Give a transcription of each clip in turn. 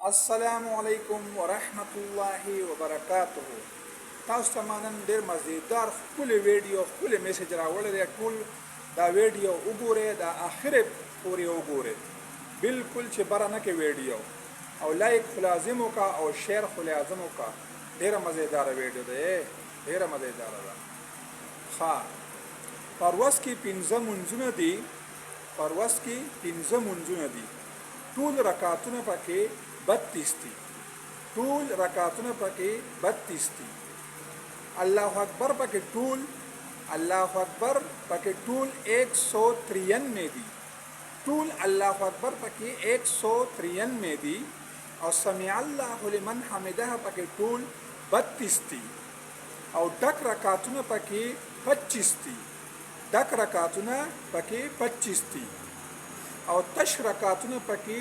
السلام علیکم ورحمت الله وبرکاته. تاسو ته نن ډېر مزیدار ښکلی ویډیو ښکلی میسج راوړی دی. ټول دا ویډیو وګورئ، دا آخرې پورې وګورئ، بالکل چې بره نه کې ویډیو، او لایک خو لازم وکړه او شیر خو لازم وکړه. ډېره مزیداره ویډیو دی، ډېره مزیداره ده. ښه، په ورځ کې 15 منځونه دي، په ورځ کې 15 منځونه دي. ټول رکعتونه پکې 32 دي، ټول رکعتونه پکې 32 دي. الله اکبر پکې ټول، الله اکبر پکې ټول 193 دي، ټول الله اکبر پکې 193 دي. او سمع الله لمن حمده پکې ټول 32 دي. او ډک رکعتونه پکې 25 دي، ډک رکعتونه پکې 25 دي. او تش رکعتونه پکې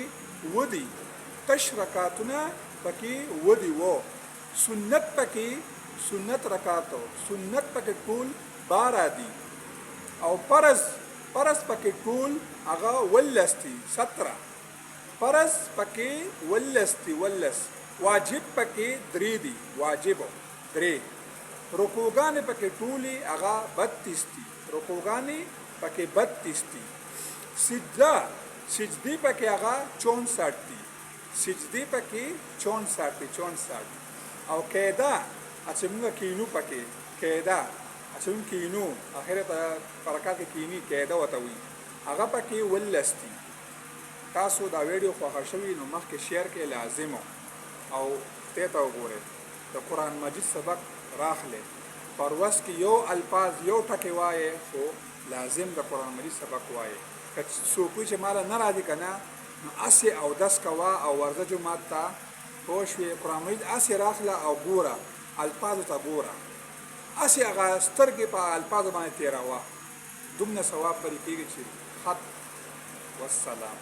7 دي، تش رکعتونه پکې 7 دي. سنت پکې، سنت رکعتو، سنت پکې ټول 12 دي. او فرض پکې ټول هغه 17 دي، 17 فرض پکې 17 دي، 17. واجب پکې 3 دي، واجب 3. رکوعګانې پکې ټولې هغه 32 دي، رکوعګانې پکې 32 دي. سجدی پکې هغه 64 دي، سجدی پکې 64 دي، 64. او قاعده چې موږ کینو پکې، قاعده چې موږ کینو اخرت برکات کې کینی، قاعده وته وي، هغه پکې 17 دي. تاسو دا ویډیو خوښه شوي نو مخکې شیر کې لازم او ته وګورئ. د قرآن مجید سبق راخلئ، پر ورځ کې یو الفاظ یو ټکی وایې، خو لازم د قرآن مجید سبق وایې. که څوک وایي چې ماله نه راځي که نه، نو هسې اودس کوه او ورځه جومات ته، پوه شوې؟ قرآن مجید هسې راخله او ګوره، الفاظو ته ګوره، هسې هغه سترګې په الفاظو باندې تېروه، دومره ثواب پرې کېږي چې خط. والسلام.